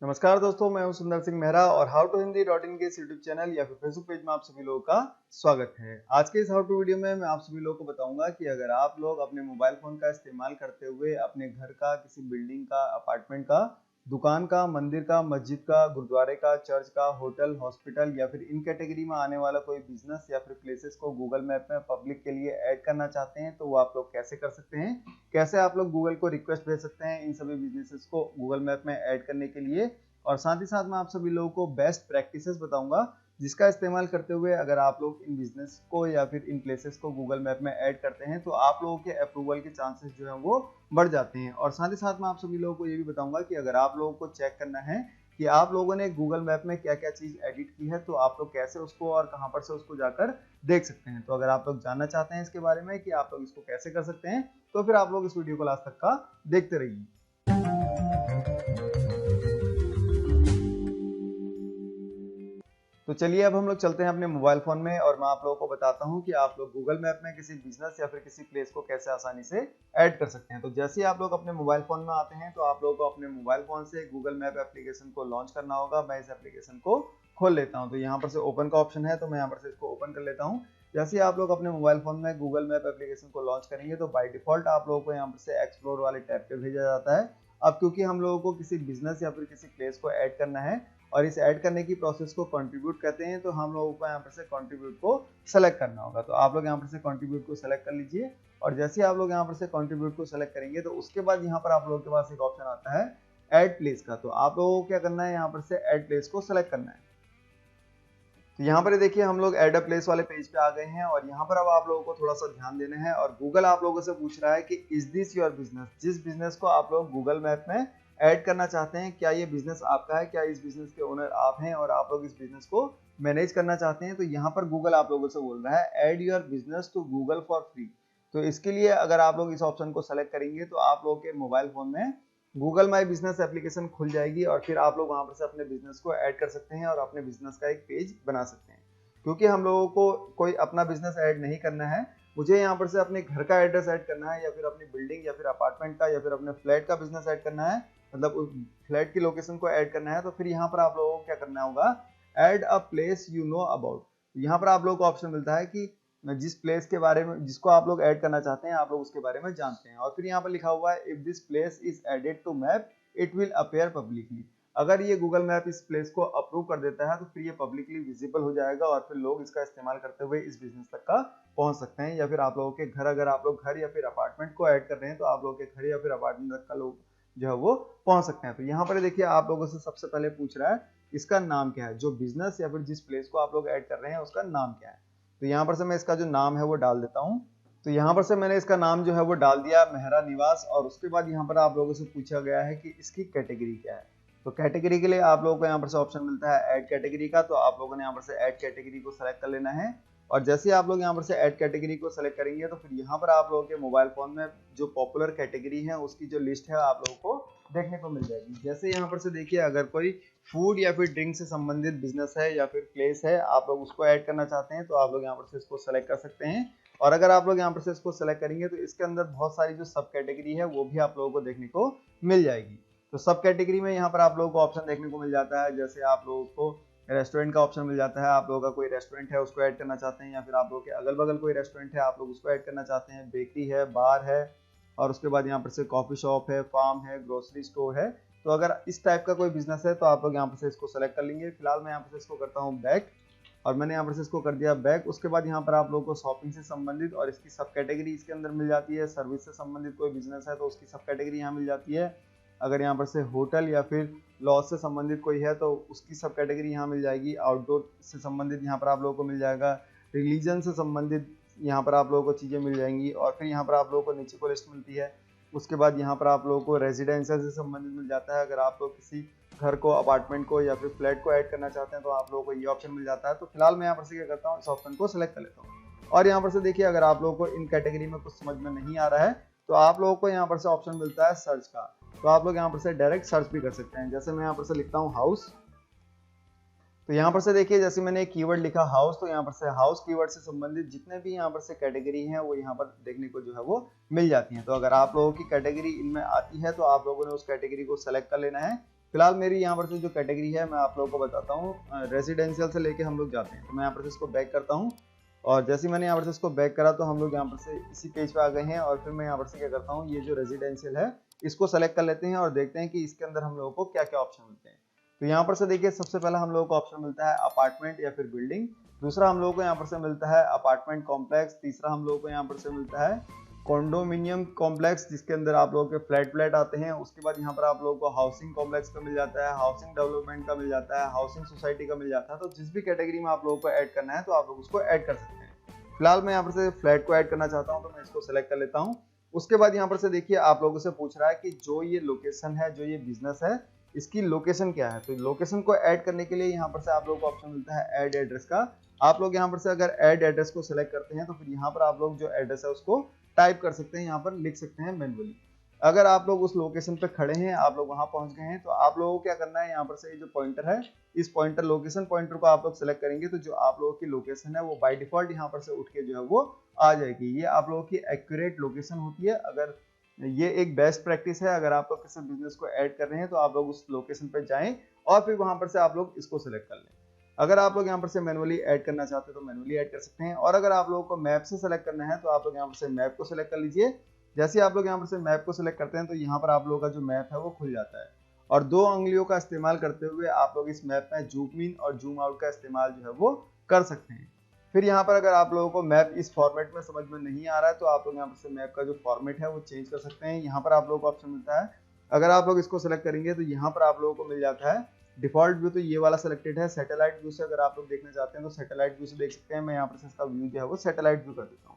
नमस्कार दोस्तों, मैं हूं सुंदर सिंह मेहरा और how to Hindi dot in के इस यूट्यूब चैनल या फिर फेसबुक पेज में आप सभी लोगों का स्वागत है। आज के इस हाउ टू वीडियो में मैं आप सभी लोगों को बताऊंगा कि अगर आप लोग अपने मोबाइल फोन का इस्तेमाल करते हुए अपने घर का, किसी बिल्डिंग का, अपार्टमेंट का, दुकान का, मंदिर का, मस्जिद का, गुरुद्वारे का, चर्च का, होटल, हॉस्पिटल या फिर इन कैटेगरी में आने वाला कोई बिजनेस या फिर प्लेसेस को गूगल मैप में पब्लिक के लिए ऐड करना चाहते हैं तो वो आप लोग कैसे कर सकते हैं, कैसे आप लोग गूगल को रिक्वेस्ट भेज सकते हैं इन सभी बिजनेसेस को गूगल मैप में ऐड करने के लिए। और साथ ही साथ मैं आप सभी लोगों को बेस्ट प्रैक्टिसेस बताऊंगा जिसका इस्तेमाल करते हुए अगर आप लोग इन बिजनेस को या फिर इन प्लेसेस को गूगल मैप में ऐड करते हैं तो आप लोगों के अप्रूवल के चांसेस जो है वो बढ़ जाते हैं। और साथ ही साथ मैं आप सभी लोगों को ये भी बताऊंगा कि अगर आप लोगों को चेक करना है कि आप लोगों ने गूगल मैप में क्या क्या चीज एडिट की है तो आप लोग कैसे उसको और कहां पर से उसको जाकर देख सकते हैं। तो अगर आप लोग जानना चाहते हैं इसके बारे में कि आप लोग इसको कैसे कर सकते हैं तो फिर आप लोग इस वीडियो को लास्ट तक का देखते रहिए। तो चलिए अब हम लोग चलते हैं अपने मोबाइल फोन में और मैं आप लोगों को बताता हूं कि आप लोग गूगल मैप में किसी बिजनेस या फिर किसी प्लेस को कैसे आसानी से ऐड कर सकते हैं। तो जैसे ही आप लोग अपने मोबाइल फोन में आते हैं तो आप लोगों को अपने मोबाइल फोन से गूगल मैप एप्लीकेशन को लॉन्च करना होगा। मैं इस एप्लीकेशन को खोल लेता हूं। तो यहाँ पर से ओपन का ऑप्शन है तो मैं यहाँ पर से इसको ओपन कर लेता हूँ। जैसे ही आप लोग अपने मोबाइल फोन में गूगल मैप एप्लीकेशन को लॉन्च करेंगे तो बाय डिफॉल्ट आप लोगों को यहाँ पर से एक्सप्लोर वाले टैब पे भेजा जाता है। अब क्योंकि हम लोगों को किसी बिजनेस या फिर किसी प्लेस को ऐड करना है और इस ऐड करने की प्रोसेस को कंट्रीब्यूट कहते हैं तो हम लोगों को यहाँ पर से कंट्रीब्यूट को सेलेक्ट करना होगा। तो आप लोग यहाँ पर से कंट्रीब्यूट को सेलेक्ट कर लीजिए और जैसे ही आप लोग यहाँ पर से कंट्रीब्यूट को सेलेक्ट करेंगे तो उसके बाद यहाँ पर आप लोगों के पास एक ऑप्शन आता है ऐड प्लेस का। तो आप लोगों को क्या करना है, यहाँ पर से ऐड प्लेस को सेलेक्ट करना है। तो यहाँ पर देखिए हम लोग ऐड अ प्लेस वाले पेज पे आ गए हैं और यहाँ पर अब आप लोगों को थोड़ा सा ध्यान देना है और गूगल आप लोगों से पूछ रहा है कि इज दिस योर बिजनेस। जिस बिजनेस को आप लोग गूगल मैप में ऐड करना चाहते हैं क्या ये बिजनेस आपका है, क्या इस बिजनेस के ओनर आप हैं और आप लोग इस बिजनेस को मैनेज करना चाहते हैं। तो यहाँ पर गूगल आप लोगों से बोल रहा है add your business to Google for free. तो इसके लिए अगर आप लोग इस ऑप्शन को सेलेक्ट करेंगे तो आप लोगों के मोबाइल फोन में गूगल माई बिजनेस एप्लीकेशन खुल जाएगी और फिर आप लोग वहां पर से अपने बिजनेस को ऐड कर सकते हैं और अपने बिजनेस का एक पेज बना सकते हैं। क्योंकि हम लोगों को कोई अपना बिजनेस ऐड नहीं करना है, मुझे यहाँ पर से अपने घर का एड्रेस ऐड करना है या फिर अपनी बिल्डिंग या फिर अपार्टमेंट का या फिर अपने फ्लैट का बिजनेस ऐड करना है, मतलब उस फ्लैट की लोकेशन को ऐड करना है। तो फिर यहाँ पर आप लोगों को क्या करना होगा, add a place you know about. यहाँ पर आप लोगों को ऑप्शन मिलता है कि जिस प्लेस के बारे में जिसको आप लोग ऐड करना चाहते हैं आप लोग उसके बारे में जानते हैं। और फिर यहाँ पर लिखा हुआ है if this place is added to map it will appear publicly. अगर ये गूगल मैप इस प्लेस को अप्रूव कर देता है तो फिर ये पब्लिकली विजिबल हो जाएगा और फिर लोग इसका इस्तेमाल करते हुए इस बिजनेस तक का पहुंच सकते हैं। या फिर आप लोगों के घर, अगर आप लोग घर या फिर अपार्टमेंट को ऐड कर रहे हैं तो आप लोगों के घर या फिर अपार्टमेंट तक का लोग जो है वो पहुंच सकते हैं। तो यहाँ पर देखिए आप लोगों से सबसे पहले पूछ रहा है इसका नाम क्या है, जो बिजनेस या फिर जिस प्लेस को आप लोग ऐड कर रहे हैं उसका नाम क्या है। तो यहाँ पर से मैं इसका जो नाम है वो डाल देता हूँ। तो यहाँ पर से मैंने इसका नाम जो है वो डाल दिया मेहरा निवास। और उसके बाद यहाँ पर आप लोगों से पूछा गया है कि इसकी कैटेगरी क्या है। तो कैटेगरी के लिए आप लोगों को यहाँ पर से ऑप्शन मिलता है ऐड कैटेगरी का। तो आप लोगों ने यहाँ पर से ऐड कैटेगरी को सेलेक्ट कर लेना है और जैसे ही आप लोग यहाँ पर से ऐड कैटेगरी को सेलेक्ट करेंगे तो फिर यहाँ पर आप लोगों के मोबाइल फोन में जो पॉपुलर कैटेगरी है उसकी जो लिस्ट है आप लोगों को देखने को मिल जाएगी। जैसे यहाँ पर से देखिए अगर कोई फूड या फिर ड्रिंक से संबंधित बिजनेस है या फिर प्लेस है, आप लोग उसको ऐड करना चाहते हैं तो आप लोग यहाँ पर से इसको सेलेक्ट कर सकते हैं। और अगर आप लोग यहाँ पर से इसको सेलेक्ट करेंगे तो इसके अंदर बहुत सारी जो सब कैटेगरी है वो भी आप लोगों को देखने को मिल जाएगी। तो सब कैटेगरी में यहाँ पर आप लोगों को ऑप्शन देखने को मिल जाता है। जैसे आप लोगों को रेस्टोरेंट का ऑप्शन मिल जाता है, आप लोगों का कोई रेस्टोरेंट है उसको ऐड करना चाहते हैं या फिर आप लोगों के अगल बगल कोई रेस्टोरेंट है आप लोग उसको ऐड करना चाहते हैं, बेकरी है, बार है और उसके बाद यहाँ पर से कॉफी शॉप है, फार्म है, ग्रोसरी स्टोर है। तो अगर इस टाइप का कोई बिजनेस है तो आप लोग यहाँ पर से इसको सेलेक्ट कर लेंगे। फिलहाल मैं यहाँ पर से इसको करता हूँ बैक और मैंने यहाँ पर से इसको कर दिया बैक। उसके बाद यहाँ पर आप लोगों को शॉपिंग से संबंधित और इसकी सब कैटेगरी इसके अंदर मिल जाती है। सर्विस से संबंधित कोई बिजनेस है तो उसकी सब कैटेगरी यहाँ मिल जाती है। अगर यहाँ पर से होटल या फिर लॉज से संबंधित कोई है तो उसकी सब कैटेगरी यहाँ मिल जाएगी। आउटडोर से संबंधित यहाँ पर आप लोगों को मिल जाएगा। रिलीजन से संबंधित यहाँ पर आप लोगों को चीज़ें मिल जाएंगी और फिर यहाँ पर आप लोगों को नीचे को लिस्ट मिलती है। उसके बाद यहाँ पर आप लोगों को रेजिडेंशियल से संबंधित मिल जाता है। अगर आप लोग किसी घर को, अपार्टमेंट को या फिर फ्लैट को ऐड करना चाहते हैं तो आप लोगों को ये ऑप्शन मिल जाता है। तो फिलहाल मैं यहाँ पर से क्या करता हूँ, इस ऑप्शन को सिलेक्ट कर लेता हूँ। और यहाँ पर से देखिए अगर आप लोगों को इन कैटेगरी में कुछ समझ में नहीं आ रहा है तो आप लोगों को यहाँ पर से ऑप्शन मिलता है सर्च का। तो आप लोग यहाँ पर से डायरेक्ट सर्च भी कर सकते हैं। जैसे मैं यहाँ पर से लिखता हूँ हाउस, तो यहाँ पर से देखिए जैसे मैंने एक कीवर्ड लिखा हाउस तो यहाँ पर से हाउस कीवर्ड से संबंधित जितने भी यहाँ पर से कैटेगरी हैं वो यहाँ पर देखने को जो है वो मिल जाती हैं। तो अगर आप लोगों की कैटेगरी इनमें आती है तो आप लोगों ने उस कैटेगरी को सेलेक्ट कर लेना है। फिलहाल मेरी यहाँ पर से जो कैटेगरी है मैं आप लोगों को बताता हूँ, रेजिडेंशियल से लेके हम लोग जाते हैं। तो मैं यहाँ पर से इसको बैक करता हूँ और जैसे मैंने यहाँ पर से इसको बैक करा तो हम लोग यहाँ पर से इसी पेज पे आ गए हैं और फिर मैं यहाँ पर से क्या करता हूँ, ये जो रेजिडेंशियल है इसको सेलेक्ट कर लेते हैं और देखते हैं कि इसके अंदर हम लोगों को क्या क्या ऑप्शन मिलते हैं। तो यहाँ पर से देखिए सबसे पहला हम लोगों को ऑप्शन मिलता है अपार्टमेंट या फिर बिल्डिंग, दूसरा हम लोगों को यहाँ पर से मिलता है अपार्टमेंट कॉम्प्लेक्स, तीसरा हम लोगों को यहाँ पर से मिलता है कॉन्डोमिनियम कॉम्प्लेक्स जिसके अंदर आप लोगों के फ्लैट आते हैं। उसके बाद यहाँ पर आप लोगों को हाउसिंग कॉम्प्लेक्स का मिल जाता है, हाउसिंग डेवलपमेंट का मिल जाता है, हाउसिंग सोसाइटी का मिल जाता है। तो जिस भी कैटेगरी में आप लोगों को ऐड करना है तो आप लोग उसको ऐड कर सकते हैं। फिलहाल मैं यहाँ पर से फ्लैट को ऐड करना चाहता हूँ तो मैं इसको सेलेक्ट कर लेता हूँ। उसके बाद यहाँ पर से देखिए आप लोगों से पूछ रहा है कि जो ये लोकेशन है, जो ये बिजनेस है, इसकी लोकेशन क्या है। तो लोकेशन को ऐड करने के लिए यहाँ पर से आप लोगों को ऑप्शन मिलता है ऐड एड्रेस का। आप लोग यहाँ पर से अगर ऐड एड्रेस को सिलेक्ट करते हैं तो फिर यहाँ पर आप लोग जो एड्रेस है उसको टाइप कर सकते हैं, यहाँ पर लिख सकते हैं मैन्युअली। अगर आप लोग उस लोकेशन पे खड़े हैं, आप लोग वहां पहुंच गए हैं, तो आप लोगों को क्या करना है, यहाँ पर से ये जो पॉइंटर है, इस पॉइंटर लोकेशन पॉइंटर को आप लोग सेलेक्ट करेंगे तो जो आप लोगों की लोकेशन है वो बाय डिफॉल्ट यहाँ पर से उठ के जो है वो आ जाएगी। ये आप लोगों की एक्यूरेट लोकेशन होती है। अगर ये एक बेस्ट प्रैक्टिस है, अगर आप लोग किसी बिजनेस को ऐड कर रहे हैं तो आप लोग उस लोकेशन पे जाएं और फिर वहां पर से आप लोग इसको सिलेक्ट कर लें। अगर आप लोग यहाँ पर से मैनुअली ऐड करना चाहते हैं तो मैनुअली ऐड कर सकते हैं, और अगर आप लोगों को मैप से सेलेक्ट करना है तो आप लोग यहाँ पर से मैप को सिलेक्ट कर लीजिए। जैसे आप लोग यहाँ पर से मैप को सिलेक्ट करते हैं तो यहाँ पर आप लोगों का जो मैप है वो खुल जाता है, और 2 उंगलियों का इस्तेमाल करते हुए आप लोग इस मैप में जूम इन और जूम आउट का इस्तेमाल जो है वो कर सकते हैं। फिर यहाँ पर अगर आप लोगों को मैप इस फॉर्मेट में समझ में नहीं आ रहा है तो आप लोग यहाँ पर से मैप का जो फॉर्मेट है वो चेंज कर सकते हैं। यहाँ पर आप लोगों को ऑप्शन मिलता है, अगर आप लोग इसको सेलेक्ट करेंगे तो यहाँ पर आप लोगों को मिल जाता है डिफॉल्ट व्यू। तो ये वाला सेलेक्टेड है। सैटेलाइट व्यू से अगर आप लोग देखना चाहते हैं तो सैटेलाइट व्यू से देख सकते हैं। मैं यहाँ पर से इसका व्यू जो है वो सैटेलाइट व्यू कर देता हूँ।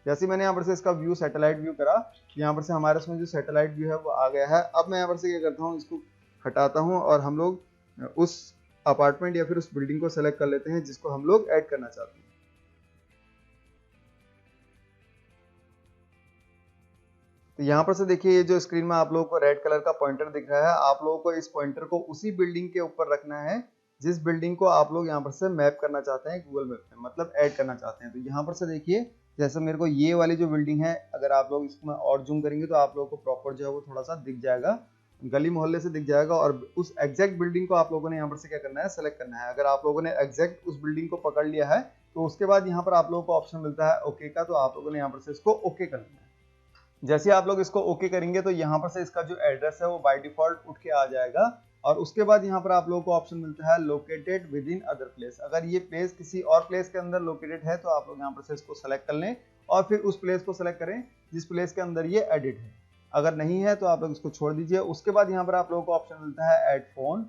जैसे मैंने यहाँ पर से इसका व्यू सैटेलाइट व्यू करा, यहाँ पर से हमारे इसमें जो सैटेलाइट व्यू है वो आ गया है। अब मैं यहाँ पर से क्या करता हूँ, इसको हटाता हूँ और हम लोग उस अपार्टमेंट या फिर उस बिल्डिंग को सेलेक्ट कर लेते हैं जिसको हम लोग ऐड करना चाहते हैं। तो यहाँ पर से देखिए ये जो स्क्रीन में आप लोगों को रेड कलर का पॉइंटर दिख रहा है, आप लोगों को इस पॉइंटर को उसी बिल्डिंग के ऊपर रखना है जिस बिल्डिंग को आप लोग यहाँ पर से मैप करना चाहते हैं गूगल मैप में, मतलब ऐड करना चाहते हैं। तो यहाँ पर से देखिए जैसे मेरे को ये वाली जो बिल्डिंग है, अगर आप लोग इसमें और जूम करेंगे तो आप लोगों को प्रॉपर जो है वो थोड़ा सा दिख जाएगा, गली मोहल्ले से दिख जाएगा। और उस एग्जैक्ट बिल्डिंग को आप लोगों ने यहाँ पर से क्या करना है, सेलेक्ट करना है। अगर आप लोगों ने एग्जैक्ट उस बिल्डिंग को पकड़ लिया है तो उसके बाद यहाँ पर आप लोगों को ऑप्शन मिलता है ओके का, तो आप लोगों ने यहाँ पर से इसको ओके कर लेना है। जैसे आप लोग इसको ओके करेंगे तो यहाँ पर से इसका जो एड्रेस है वो बाय डिफॉल्ट उठ के आ जाएगा, और उसके बाद यहाँ पर आप लोगों को ऑप्शन मिलता है located with in other place. अगर ये प्लेस किसी और प्लेस के अंदर लोकेटेड है तो आप लोग यहाँ पर से इसको सेलेक्ट कर लें और फिर उस प्लेस को सेलेक्ट करें जिस प्लेस के अंदर ये एडिट है। अगर नहीं है तो आप लोग इसको छोड़ दीजिए। उसके बाद यहाँ पर आप लोगों को ऑप्शन मिलता है add phone,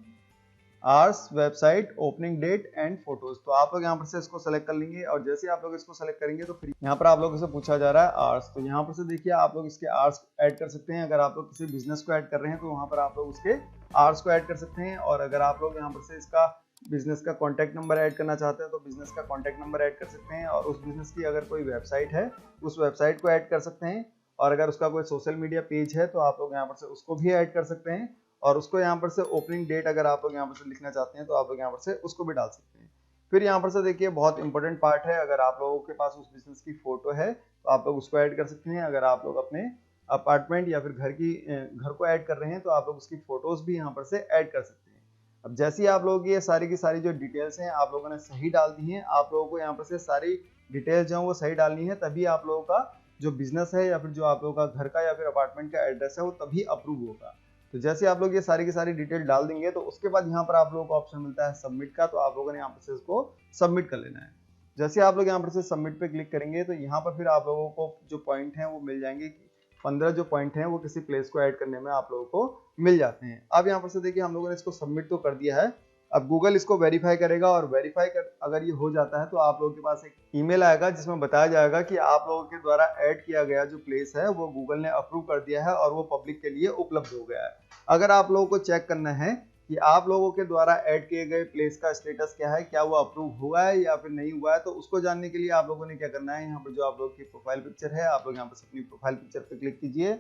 hours, website, opening date and photos. तो आप लोग यहाँ पर से इसको सेलेक्ट कर लेंगे, और जैसे आप लोग इसको सेलेक्ट करेंगे तो फिर यहाँ पर आप लोगों से पूछा जा रहा है आर्स। तो यहाँ पर से देखिए आप लोग इसके आर्स ऐड कर सकते हैं। अगर आप लोग किसी बिजनेस को ऐड कर रहे हैं तो वहाँ पर आप लोग उसके आर्स को ऐड कर सकते हैं, और अगर आप लोग यहाँ पर से इसका बिजनेस का कॉन्टैक्ट नंबर ऐड करना चाहते हैं तो बिजनेस का कॉन्टैक्ट नंबर ऐड कर सकते हैं, और उस बिजनेस की अगर कोई वेबसाइट है उस वेबसाइट को ऐड कर सकते हैं, और अगर उसका कोई सोशल मीडिया पेज है तो आप लोग यहाँ पर से उसको भी ऐड कर सकते हैं, और उसको यहाँ पर से ओपनिंग डेट अगर आप लोग यहाँ पर से लिखना चाहते हैं तो आप लोग यहाँ पर से उसको भी डाल सकते हैं। फिर यहाँ पर से देखिए बहुत इंपॉर्टेंट पार्ट है, अगर आप लोगों के पास उस बिजनेस की फोटो है तो आप लोग उसको ऐड कर सकते हैं। अगर आप लोग अपने अपार्टमेंट या फिर घर को ऐड कर रहे हैं तो आप लोग उसकी फोटोज भी यहाँ पर से ऐड कर सकते हैं। अब जैसे आप लोग ये सारी की सारी जो डिटेल्स हैं आप लोगों ने सही डाल दी हैं, आप लोगों को यहाँ पर से सारी डिटेल्स जो है वो सही डालनी है, तभी आप लोगों का जो बिजनेस है या फिर जो आप लोगों का घर का या फिर अपार्टमेंट का एड्रेस है वो तभी अप्रूव होगा। तो जैसे आप लोग ये सारी की सारी डिटेल डाल देंगे तो उसके बाद यहाँ पर आप लोगों को ऑप्शन मिलता है सबमिट का, तो आप लोगों ने यहाँ पर से इसको सबमिट कर लेना है। जैसे आप लोग यहाँ पर से सबमिट पे क्लिक करेंगे तो यहाँ पर फिर आप लोगों को जो पॉइंट हैं वो मिल जाएंगे। 15 जो पॉइंट हैं वो किसी प्लेस को ऐड करने में आप लोगों को मिल जाते हैं। अब यहाँ पर से देखिए हम लोगों ने इसको सबमिट तो कर दिया है, अब गूगल इसको वेरीफाई करेगा, और वेरीफाई कर अगर ये हो जाता है तो आप लोगों के पास एक ईमेल आएगा जिसमें बताया जाएगा कि आप लोगों के द्वारा ऐड किया गया जो प्लेस है वो गूगल ने अप्रूव कर दिया है और वो पब्लिक के लिए उपलब्ध हो गया है। अगर आप लोगों को चेक करना है कि आप लोगों के द्वारा ऐड किए गए प्लेस का स्टेटस क्या है, क्या वो अप्रूव हुआ है या फिर नहीं हुआ है, तो उसको जानने के लिए आप लोगों ने क्या करना है, यहाँ पर जो आप लोगों की प्रोफाइल पिक्चर है आप लोग यहाँ पर अपनी प्रोफाइल पिक्चर पे क्लिक कीजिए।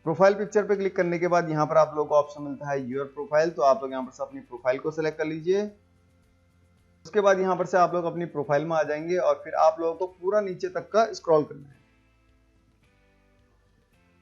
प्रोफाइल पिक्चर पे क्लिक करने के बाद यहाँ पर आप लोगों को ऑप्शन मिलता है योर प्रोफाइल, तो आप लोग यहाँ पर से अपनी प्रोफाइल को सिलेक्ट कर लीजिए। उसके बाद यहाँ पर से आप लोग अपनी प्रोफाइल में आ जाएंगे और फिर आप लोगों को पूरा नीचे तक का स्क्रॉल करना है।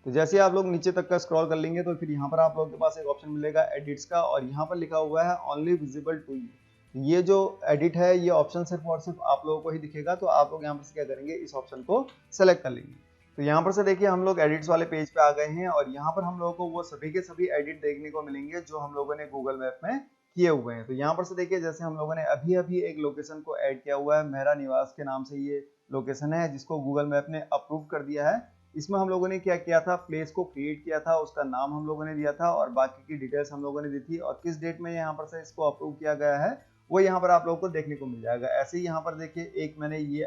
तो जैसे आप लोग नीचे तक का स्क्रॉल कर लेंगे तो फिर यहाँ पर आप लोगों के पास एक ऑप्शन मिलेगा एडिट्स का, और यहाँ पर लिखा हुआ है ओनली विजिबल टू यू। ये जो एडिट है ये ऑप्शन सिर्फ और सिर्फ आप लोगों को ही दिखेगा, तो आप लोग यहाँ पर से क्या करेंगे, इस ऑप्शन को सेलेक्ट कर लेंगे। तो यहाँ पर से देखिए हम लोग एडिट्स वाले पेज पे आ गए हैं, और यहाँ पर हम लोगों को वो सभी के सभी एडिट देखने को मिलेंगे जो हम लोगों ने गूगल मैप में किए हुए हैं। तो यहाँ पर से देखिए जैसे हम लोगों ने अभी अभी एक लोकेशन को ऐड किया हुआ है, मेरा निवास के नाम से ये लोकेशन है जिसको गूगल मैप ने अप्रूव कर दिया है। इसमें हम लोगों ने क्या किया था, प्लेस को क्रिएट किया था, उसका नाम हम लोगों ने दिया था और बाकी की डिटेल्स हम लोगों ने दी थी, और किस डेट में यहाँ पर से इसको अप्रूव किया गया है वो यहाँ पर आप लोगों को देखने को मिल जाएगा। ऐसे ही यहाँ पर देखिए एक मैंने ये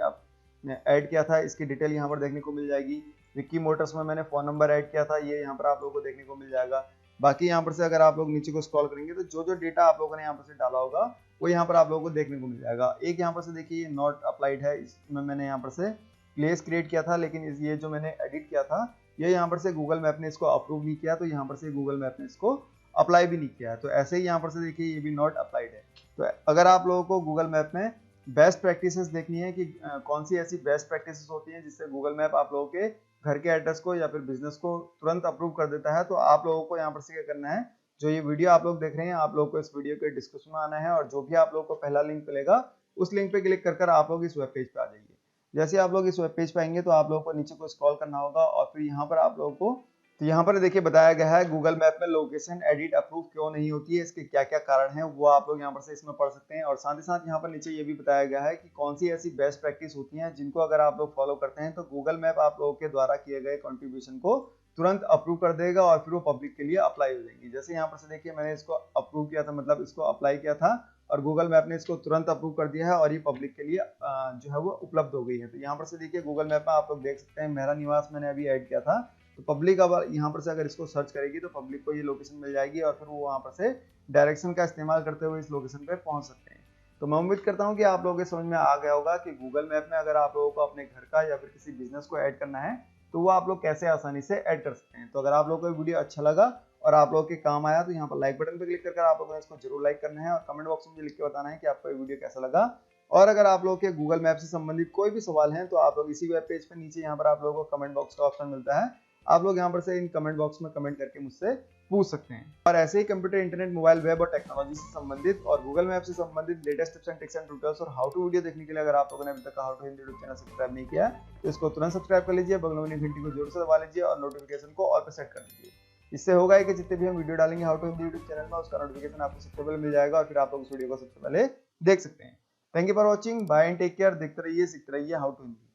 ऐड किया था, इसकी डिटेल यहाँ पर देखने को मिल जाएगी। विक्की मोटर्स में मैंने फोन नंबर ऐड किया था, ये यहाँ पर आप लोगों को देखने को मिल जाएगा। बाकी यहाँ पर से अगर आप लोग नीचे को स्क्रॉल करेंगे तो जो जो डेटा आप लोगों ने यहाँ पर से डाला होगा वो यहाँ पर आप लोगों को देखने को मिल जाएगा। एक यहाँ पर से देखिए ये नॉट अप्लाइड है, इसमें मैंने यहाँ पर से प्लेस क्रिएट किया था, लेकिन ये जो मैंने एडिट किया था ये यहाँ पर से गूगल मैप ने इसको अप्रूव नहीं किया, तो यहाँ पर से गूगल मैप ने इसको अप्लाई भी नहीं किया है। तो ऐसे ही यहाँ पर से देखिए ये भी नॉट अप्लाइड है। तो अगर आप लोगों को गूगल मैप में बेस्ट प्रैक्टिसेस देखनी है कि कौन सी ऐसी बेस्ट प्रैक्टिसेस होती हैं जिससे गूगल मैप आप लोगों के घर के एड्रेस को या फिर बिजनेस को तुरंत अप्रूव कर देता है, तो आप लोगों को यहाँ पर से क्या करना है, जो ये वीडियो आप लोग देख रहे हैं आप लोगों को इस वीडियो के डिस्क्रिप्शन में आना है, और जो भी आप लोगों को पहला लिंक मिलेगा उस लिंक पे क्लिक कर आप लोग इस वेब पेज पे आ जाइए। जैसे आप लोग इस वेब पेज पे आएंगे तो आप लोगों को नीचे को स्क्रॉल करना होगा, और फिर यहाँ पर आप लोगों को, तो यहाँ पर देखिए बताया गया है गूगल मैप में लोकेशन एडिट अप्रूव क्यों नहीं होती है, इसके क्या क्या कारण हैं वो आप लोग यहाँ पर से इसमें पढ़ सकते हैं। और साथ ही साथ यहाँ पर नीचे ये भी बताया गया है कि कौन सी ऐसी बेस्ट प्रैक्टिस होती हैं जिनको अगर आप लोग फॉलो करते हैं तो गूगल मैप आप लोगों के द्वारा किए गए कंट्रीब्यूशन को तुरंत अप्रूव कर देगा और फिर वो पब्लिक के लिए अप्लाई हो जाएंगी। जैसे यहाँ पर से देखिए मैंने इसको अप्रूव किया था, मतलब इसको अप्लाई किया था और गूगल मैप ने इसको तुरंत अप्रूव कर दिया है और ये पब्लिक के लिए जो है वो उपलब्ध हो गई है। तो यहाँ पर से देखिए गूगल मैप में आप लोग देख सकते हैं मेरा निवास मैंने अभी ऐड किया था, तो पब्लिक अब यहाँ पर से अगर इसको सर्च करेगी तो पब्लिक को ये लोकेशन मिल जाएगी और फिर वो वहाँ पर से डायरेक्शन का इस्तेमाल करते हुए इस लोकेशन पे पहुँच सकते हैं। तो मैं उम्मीद करता हूँ कि आप लोगों के समझ में आ गया होगा कि गूगल मैप में अगर आप लोगों को अपने घर का या फिर किसी बिजनेस को ऐड करना है तो वो आप लोग कैसे आसानी से ऐड कर सकते हैं। तो अगर आप लोगों को वीडियो अच्छा लगा और आप लोगों के काम आया तो यहाँ पर लाइक बटन पर क्लिक करके आप लोगों ने इसको जरूर लाइक करना है और कमेंट बॉक्स में मुझे लिख के बताना है कि आपको ये वीडियो कैसा लगा। और अगर आप लोगों के गूगल मैप से संबंधित कोई भी सवाल है तो आप लोग इसी वेब पेज पे नीचे यहाँ पर आप लोगों को कमेंट बॉक्स का ऑप्शन मिलता है, आप लोग यहाँ पर से इन कमेंट बॉक्स में कमेंट करके मुझसे पूछ सकते हैं। और ऐसे ही कंप्यूटर, इंटरनेट, मोबाइल, वेब और टेक्नोलॉजी से संबंधित और गूगल मैप से संबंधित latest tips and tricks and tutorials और हाउ टू वीडियो देखने के लिए अगर आप लोगों ने अभी तक how to Hindi YouTube channel subscribe नहीं किया तो इसको तुरंत सब्सक्राइब कर लीजिए, बगल में घंटी को जोर से दबा लीजिए और नोटिफिकेशन को ऑल पे सेट कर दीजिए। इससे होगा कि जितने भी हम वीडियो डालेंगे how to Hindi YouTube channel में उसका नोटिफिकेशन आपको सबसे पहले मिल जाएगा और फिर आप लोग उस वीडियो को सबसे पहले देख सकते हैं। Thank you for watching, bye and take care. देखते रहिए, सीखते रहिए हाउ टू हिंदी।